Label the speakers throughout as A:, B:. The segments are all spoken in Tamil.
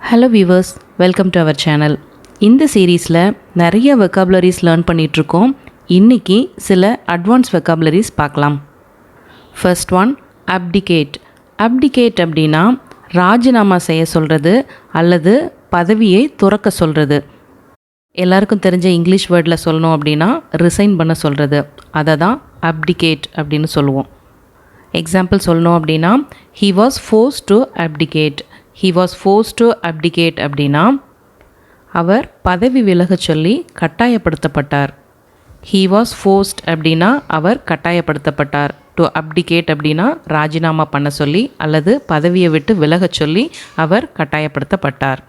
A: Hello viewers, welcome to our channel. இந்த சீரீஸில் நிறைய வெக்காபுலரிஸ் லேர்ன் பண்ணிகிட்ருக்கோம். இன்றைக்கி சில அட்வான்ஸ் வெக்காபுலரிஸ் பார்க்கலாம். First one, abdicate. அப்டிகேட் அப்படின்னா ராஜினாமா செய்ய சொல்கிறது அல்லது பதவியை துறக்க சொல்கிறது. எல்லாருக்கும் தெரிஞ்ச இங்கிலீஷ் வேர்டில் சொல்லணும் அப்படின்னா ரிசைன் பண்ண சொல்கிறது. அதை தான் அப்டிகேட் அப்படின்னு சொல்லுவோம். எக்ஸாம்பிள் சொல்லணும் அப்படின்னா he was forced to abdicate. he was forced to abdicate அப்படின்னா அவர் பதவி விலகச் சொல்லி கட்டாயப்படுத்தப்பட்டார். he was forced அப்படின்னா அவர் கட்டாயப்படுத்தப்பட்டார். to abdicate அப்படின்னா ராஜினாமா பண்ண சொல்லி அல்லது பதவியை விட்டு விலகச் சொல்லி அவர் கட்டாயப்படுத்தப்பட்டார்.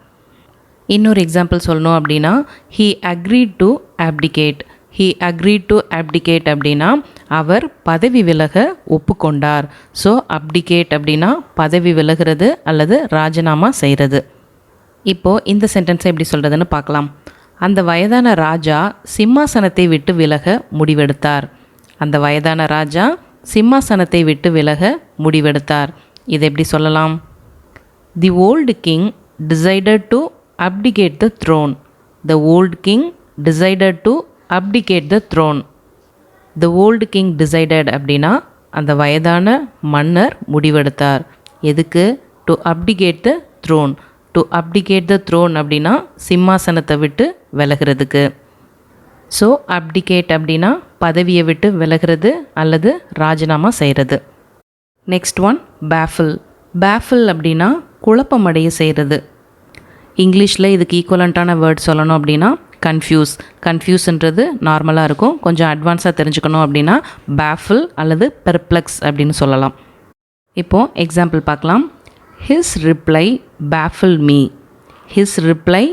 A: இன்னொரு எக்ஸாம்பிள் சொல்லணும் அப்படின்னா he agreed to abdicate. he agreed to abdicate அப்படின்னா அவர் பதவி விலக ஒப்புக்கொண்டார். ஸோ அப்டிகேட் அப்படின்னா பதவி விலகிறது அல்லது ராஜினாமா செய்கிறது. இப்போது இந்த சென்டென்ஸை எப்படி சொல்கிறதுன்னு பார்க்கலாம். அந்த வயதான ராஜா சிம்மாசனத்தை விட்டு விலக முடிவெடுத்தார். அந்த வயதான ராஜா சிம்மாசனத்தை விட்டு விலக முடிவெடுத்தார். இதை எப்படி சொல்லலாம்? தி old king decided to abdicate the throne. The old king decided to abdicate the throne. The old king decided அப்படின்னா அந்த வயதான மன்னர் முடிவெடுத்தார். எதுக்கு? to abdicate the throne. to abdicate the throne அப்படின்னா சிம்மாசனத்தை விட்டு விலகிறதுக்கு. ஸோ abdicate அப்படின்னா பதவியை விட்டு விலகிறது அல்லது ராஜினாமா செய்கிறது. Next one, baffle. baffle அப்படின்னா குழப்பமடைய செய்கிறது. இங்கிலீஷில் இதுக்கு ஈக்குவலண்ட்டான வேர்ட் சொல்லணும் அப்படின்னா கன்ஃபியூஸ். கன்ஃபியூஸ்ன்றது நார்மலாக இருக்கும். கொஞ்சம் அட்வான்ஸாக தெரிஞ்சுக்கணும் அப்படின்னா பேஃபில் அல்லது பெர்ப்ளெக்ஸ் அப்படின்னு சொல்லலாம். இப்போது எக்ஸாம்பிள் பார்க்கலாம். His reply baffle me. His reply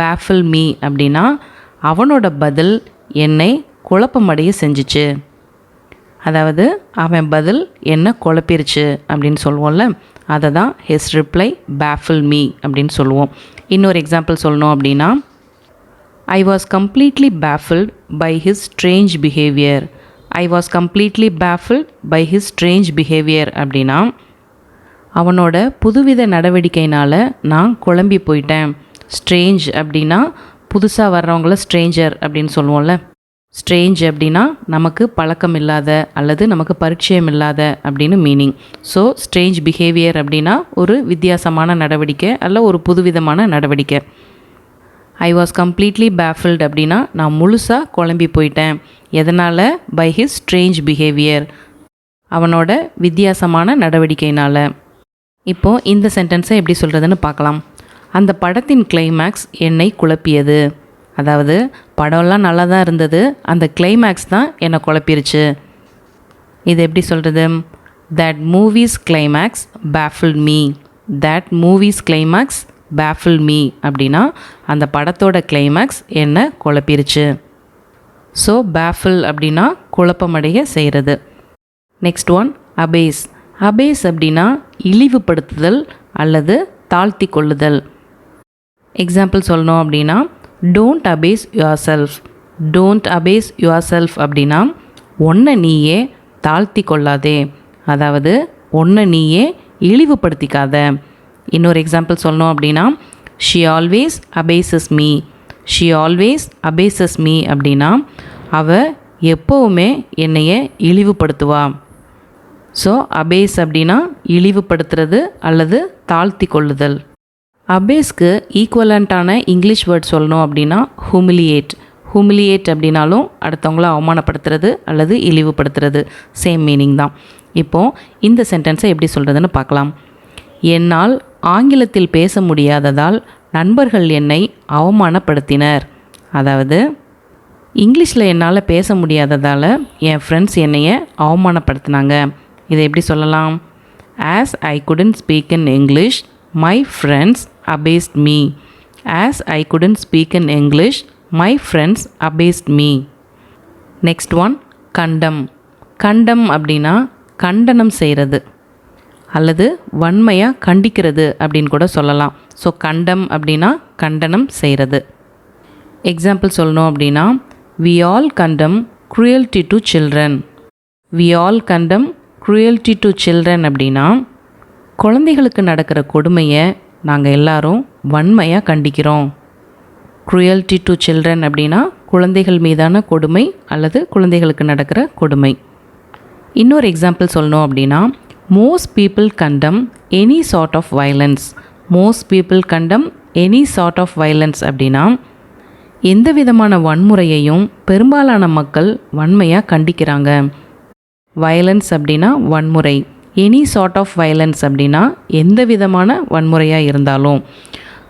A: baffle me அப்படின்னா அவனோட பதில் என்னை குழப்பமடைய செஞ்சிச்சு. அதாவது அவன் பதில் என்ன குழப்பிருச்சு அப்படின்னு சொல்லுவோம்ல, அதை தான் ஹிஸ் ரிப்ளை பேஃபில் மீ அப்படின்னு சொல்லுவோம். இன்னொரு எக்ஸாம்பிள் சொல்லணும் அப்படின்னா I was completely baffled by his strange behaviour. I was completely baffled by his strange behaviour அப்படின்னா அவனோட புதுவித நடவடிக்கையினால் நான் குழம்பி போயிட்டேன். ஸ்ட்ரேஞ்ச் அப்படின்னா புதுசாக வர்றவங்கள ஸ்ட்ரேஞ்சர் அப்படின்னு சொல்லுவோம்ல. ஸ்ட்ரேஞ்ச் அப்படின்னா நமக்கு பழக்கம் இல்லாத அல்லது நமக்கு பரிச்சயம் இல்லாத அப்படின்னு மீனிங். ஸோ ஸ்ட்ரேஞ்ச் பிஹேவியர் அப்படின்னா ஒரு வித்தியாசமான நடவடிக்கை அல்ல ஒரு புதுவிதமான நடவடிக்கை. ஐ வாஸ் கம்ப்ளீட்லி பேஃபில்ட் அப்படின்னா நான் முழுசாக குழம்பி போயிட்டேன். எதனால்? பை ஹிஸ் ஸ்ட்ரேஞ்ச் பிஹேவியர், அவனோட வித்தியாசமான நடவடிக்கையினால். இப்போது இந்த சென்டென்ஸை எப்படி சொல்கிறதுன்னு பார்க்கலாம். அந்த படத்தின் கிளைமேக்ஸ் என்னை குழப்பியது. அதாவது படம்லாம் நல்லா தான் இருந்தது, அந்த கிளைமேக்ஸ் தான் என்னை குழப்பிருச்சு. இது எப்படி சொல்கிறது? That movie's climax baffle me. That movie's climax baffle me அப்படின்னா அந்த படத்தோட கிளைமேக்ஸ் என்னை குழப்பிருச்சு. ஸோ பேஃபில் அப்படின்னா குழப்பமடைய செய்கிறது. Next one, அபேஸ். அபேஸ் அப்படின்னா இழிவுபடுத்துதல் அல்லது தாழ்த்தி கொள்ளுதல். எக்ஸாம்பிள் சொல்லணும் அப்படின்னா don't abase yourself. Don't abase yourself அப்படின்னா ஒன்றை நீயே தாழ்த்தி கொள்ளாதே, அதாவது ஒன்றை நீயே இழிவுபடுத்திக்காத. இன்னொரு எக்ஸாம்பிள் சொல்லணும் அப்படின்னா she always abases me. She always abases me அப்படின்னா அவள் எப்போவுமே என்னைய இழிவுபடுத்துவா. ஸோ அபேஸ் அப்படின்னா இழிவுபடுத்துறது அல்லது தாழ்த்தி கொள்ளுதல். அபேஸ்க்கு ஈக்குவலண்ட்டான இங்கிலீஷ் வேர்ட் சொல்லணும் அப்படின்னா ஹுமிலியேட். ஹுமிலியேட் அப்படின்னாலும் அடுத்தவங்கள அவமானப்படுத்துறது அல்லது இழிவுபடுத்துறது, சேம் மீனிங் தான். இப்போது இந்த சென்டென்ஸை எப்படி சொல்கிறதுன்னு பார்க்கலாம். என்னால் ஆங்கிலத்தில் பேச முடியாததால் நண்பர்கள் என்னை அவமானப்படுத்தினர். அதாவது இங்கிலீஷில் என்னால் பேச முடியாததால் என் ஃப்ரெண்ட்ஸ் என்னைய அவமானப்படுத்தினாங்க. இதை எப்படி சொல்லலாம்? As I couldn't speak in English, my friends abased me. As I couldn't speak in English, my friends abased me. Next one, condemn. condemn அப்படின்னா கண்டனம் செய்கிறது அல்லது வன்மையாக கண்டிக்கிறது அப்படின்னு கூட சொல்லலாம். ஸோ condemn அப்படின்னா கண்டனம் செய்கிறது. எக்ஸாம்பிள் சொல்லணும் அப்படின்னா we all condemn cruelty to children. we all condemn cruelty to children அப்படின்னா குழந்தைகளுக்கு நடக்கிற கொடுமையை நாங்கள் எல்லாரும் வன்மையாக கண்டிக்கிறோம். cruelty to children அப்படின்னா குழந்தைகள் மீதான கொடுமை அல்லது குழந்தைகளுக்கு நடக்கிற கொடுமை. இன்னொரு எக்ஸாம்பிள் சொல்லணும் அப்படின்னா most people condemn any sort of violence. most people condemn any sort of violence அப்படின்னா எந்த விதமான வன்முறையையும் பெரும்பாலான மக்கள் வன்மையாக கண்டிக்கிறாங்க. வயலன்ஸ் அப்படின்னா வன்முறை, எனி சார்ட் ஆஃப் வயலன்ஸ் அப்படின்னா எந்த விதமான வன்முறையாக இருந்தாலும்,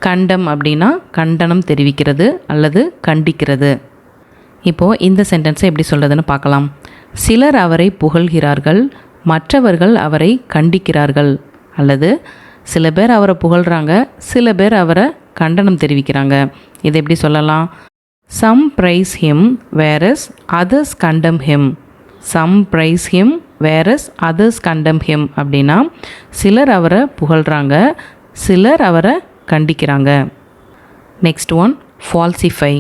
A: கண்டம் அப்படின்னா கண்டனம் தெரிவிக்கிறது அல்லது கண்டிக்கிறது. இப்போது இந்த சென்டென்ஸை எப்படி சொல்கிறதுன்னு பார்க்கலாம். சிலர் அவரை புகழ்கிறார்கள், மற்றவர்கள் அவரை கண்டிக்கிறார்கள். அல்லது சில பேர் அவரை புகழ்கிறாங்க, சில பேர் அவரை கண்டனம் தெரிவிக்கிறாங்க. இதை எப்படி சொல்லலாம்? Some praise him whereas others condemn him. Some praise him whereas others condemn him அப்படின்னா சிலர் அவரை புகழ்கிறாங்க, சிலர் அவரை கண்டிக்கிறாங்க. Next one falsify.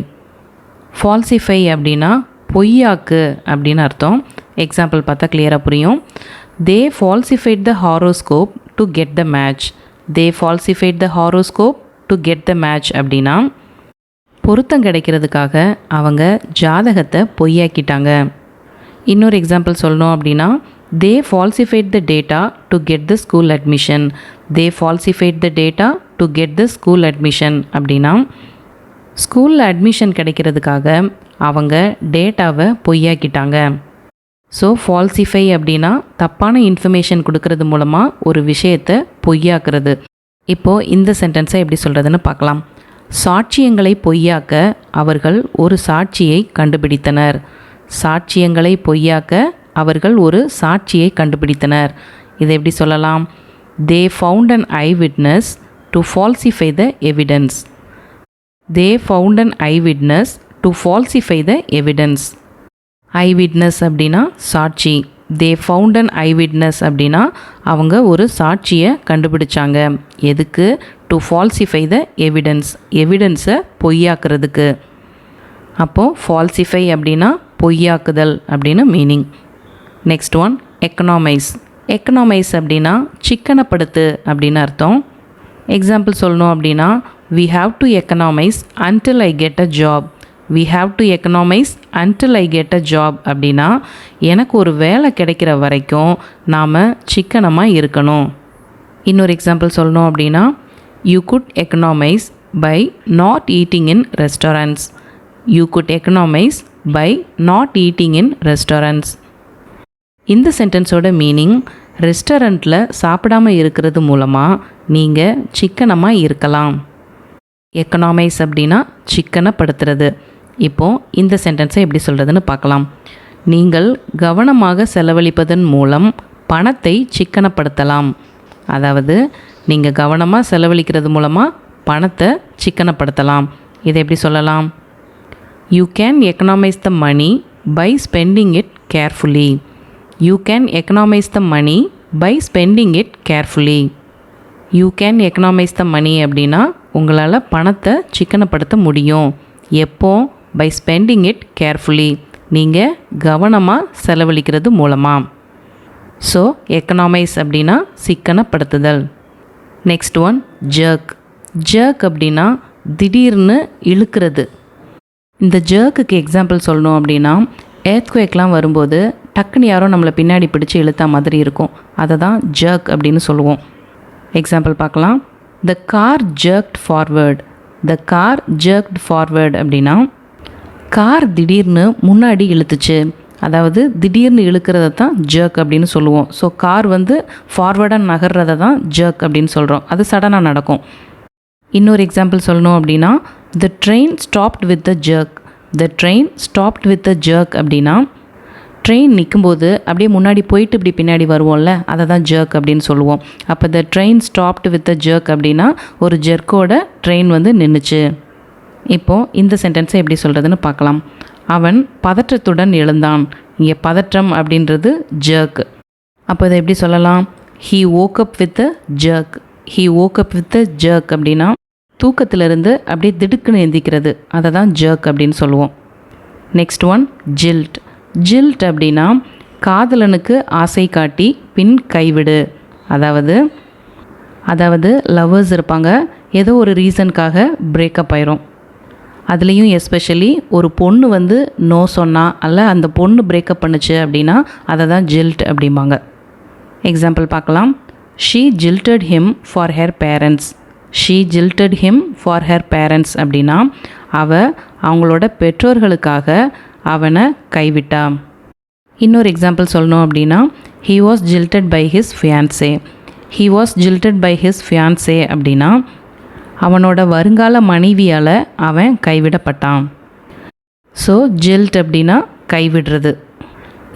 A: ஃபால்சிஃபை அப்படின்னா பொய்யாக்கு அப்படின்னு அர்த்தம். எக்ஸாம்பிள் பார்த்தா கிளியராக புரியும். They falsified the horoscope to get the match. They falsified the horoscope to get the match அப்படின்னா பொருத்தம் கிடைக்கிறதுக்காக அவங்க ஜாதகத்தை பொய்யாக்கிட்டாங்க. இன்னொரு எக்ஸாம்பிள் சொல்லணும் அப்படின்னா they falsified the data to get the school admission. They falsified the data to get the school admission அப்படின்னா ஸ்கூலில் அட்மிஷன் கிடைக்கிறதுக்காக அவங்க டேட்டாவை பொய்யாக்கிட்டாங்க. ஸோ ஃபால்சிஃபை அப்படின்னா தப்பான இன்ஃபர்மேஷன் கொடுக்கறது மூலமாக ஒரு விஷயத்தை பொய்யாக்குறது. இப்போது இந்த சென்டென்ஸை எப்படி சொல்கிறதுன்னு பார்க்கலாம். சாட்சியங்களை பொய்யாக்க அவர்கள் ஒரு சாட்சியை கண்டுபிடித்தனர். சாட்சியங்களை பொய்யாக்க அவர்கள் ஒரு சாட்சியை கண்டுபிடித்தனர். இதை எப்படி சொல்லலாம்? They found an eyewitness to falsify the evidence. They found an eyewitness to falsify the evidence. Eyewitness அப்படின்னா சாட்சி. They found an eyewitness அப்படின்னா அவங்க ஒரு சாட்சியை கண்டுபிடிச்சாங்க. எதுக்கு? To falsify the evidence. எவிடன்ஸை பொய்யாக்குறதுக்கு. அப்போது ஃபால்சிஃபை அப்படின்னா பொய்யாக்குதல் அப்படின்னு meaning. Next one economise. Economise அப்படின்னா சிக்கனப்படுத்து அப்படின்னு அர்த்தம். எக்ஸாம்பிள் சொல்லணும் அப்படின்னா we have to economize until I get a job. we have to economize until I get a job அப்படின்னா எனக்கு ஒரு வேலை கிடைக்கிற வரைக்கும் நாம் சிக்கனமாக இருக்கணும். இன்னொரு எக்ஸாம்பிள் சொல்லணும் அப்படின்னா you could economize by not eating in restaurants. you could economize by not eating in restaurants. இந்த சென்டென்ஸோட மீனிங் ரெஸ்டாரண்ட்டில் சாப்பிடாமல் இருக்கிறது மூலமாக நீங்கள் சிக்கனமாக இருக்கலாம். எக்கனாமைஸ் அப்படின்னா சிக்கனப்படுத்துறது. இப்போது இந்த சென்டென்ஸை எப்படி சொல்கிறதுன்னு பார்க்கலாம். நீங்கள் கவனமாக செலவழிப்பதன் மூலம் பணத்தை சிக்கனப்படுத்தலாம். அதாவது நீங்கள் கவனமாக செலவழிக்கிறது மூலமாக பணத்தை சிக்கனப்படுத்தலாம். இதை எப்படி சொல்லலாம்? You can economize the money by spending it carefully. You can economize the money by spending it carefully. You can economize the money அப்படின்னா உங்களால் பணத்தை சிக்கனப்படுத்த முடியும். எப்போ? by spending it carefully. நீங்கள் கவனமாக செலவழிக்கிறது மூலமாக. ஸோ எக்கனாமைஸ் அப்படின்னா சிக்கனப்படுத்துதல். Next one jerk. ஜர்க் அப்படின்னா திடீர்னு இழுக்கிறது. இந்த ஜர்க்குக்கு எக்ஸாம்பிள் சொல்லணும் அப்படின்னா எர்த்குவேக்லாம் வரும்போது டக்குன்னு யாரோ நம்மளை பின்னாடி பிடிச்சி இழுத்தா மாதிரி இருக்கும். அதை தான் ஜர்க் அப்படின்னு சொல்லுவோம். எக்ஸாம்பிள் பார்க்கலாம். The car jerked forward. The car jerked forward அப்படின்னா கார் திடீர்னு முன்னாடி இழுத்துச்சு. அதாவது திடீர்னு இழுக்கிறத தான் ஜர்க் அப்படின்னு சொல்லுவோம். ஸோ கார் ஃபார்வர்டாக நகர்றதை தான் ஜர்க் அப்படின்னு சொல்கிறோம். அது சடனாக நடக்கும். இன்னொரு எக்ஸாம்பிள் சொல்லணும் அப்படின்னா the train stopped with a jerk. The train stopped with a jerk அப்படின்னா ட்ரெயின் நிற்கும்போது அப்படியே முன்னாடி போயிட்டு இப்படி பின்னாடி வருவோம்ல, அதை தான் ஜர்க் அப்படின்னு சொல்லுவோம். அப்போ the train stopped with a jerk அப்படின்னா ஒரு ஜெர்க்கோட ட்ரெயின் நின்றுச்சு. இப்போது இந்த சென்டென்ஸை எப்படி சொல்கிறதுன்னு பார்க்கலாம். அவன் பதற்றத்துடன் எழுந்தான். இங்கே பதற்றம் அப்படின்றது ஜர்க். அப்போ இதை எப்படி சொல்லலாம்? he woke up with a jerk. he woke up with a jerk அப்படின்னா தூக்கத்திலிருந்து அப்படியே திடுக்குன்னு எந்திக்கிறது, அதை தான் ஜர்க் அப்படின்னு சொல்லுவோம். Next one ஜில்ட். ஜில்ட் அப்படின்னா காதலனுக்கு ஆசை காட்டி பின் கைவிடு. அதாவது லவ்வர்ஸ் இருப்பாங்க. ஏதோ ஒரு ரீசனுக்காக பிரேக்கப் ஆயிரும். அதுலேயும் எஸ்பெஷலி ஒரு பொண்ணு வந்து நோ சொன்னால் அல்ல அந்த பொண்ணு பிரேக்கப் பண்ணுச்சு அப்படின்னா அதை தான் ஜில்ட் அப்படிம்பாங்க. எக்ஸாம்பிள் பார்க்கலாம். She jilted him for her parents. She jilted him for her parents அப்படின்னா அவங்களோட பெற்றோர்களுக்காக அவனை கைவிட்டா. இன்னொரு எக்ஸாம்பிள் சொல்லணும் அப்படின்னா he was jilted by his fiancee. He was jilted by his fiancee அப்படின்னா அவனோட வருங்கால மனைவியால் அவன் கைவிடப்பட்டான். ஸோ ஜில்ட் அப்படின்னா கைவிடுறது.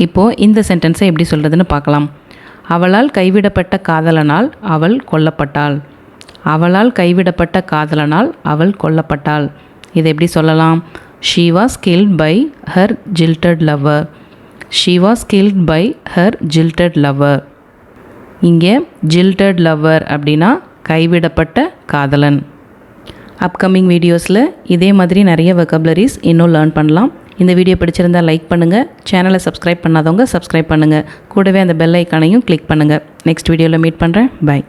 A: இப்போது இந்த சென்டென்ஸை எப்படி சொல்கிறதுன்னு பார்க்கலாம். அவளால் கைவிடப்பட்ட காதலனால் அவள் கொல்லப்பட்டாள். அவளால் கைவிடப்பட்ட காதலனால் அவள் கொல்லப்பட்டாள். இதை எப்படி சொல்லலாம்? She was killed by her jilted lover. She was killed by her jilted lover. இங்கே ஜில்டட் லவ்வர் அப்படின்னா கைவிடப்பட்ட காதலன். அப்கமிங் வீடியோஸில் இதே மாதிரி நிறைய வெக்காபுலரிஸ் இன்னும் லேர்ன் பண்ணலாம். இந்த வீடியோ பிடிச்சிருந்தால் லைக் பண்ணுங்கள். சேனலை சப்ஸ்கிரைப் பண்ணாதவங்க சப்ஸ்கிரைப் பண்ணுங்கள். கூடவே அந்த பெல் ஐக்கானையும் கிளிக் பண்ணுங்கள். நெக்ஸ்ட் வீடியோவில் மீட் பண்ணுறேன். பை.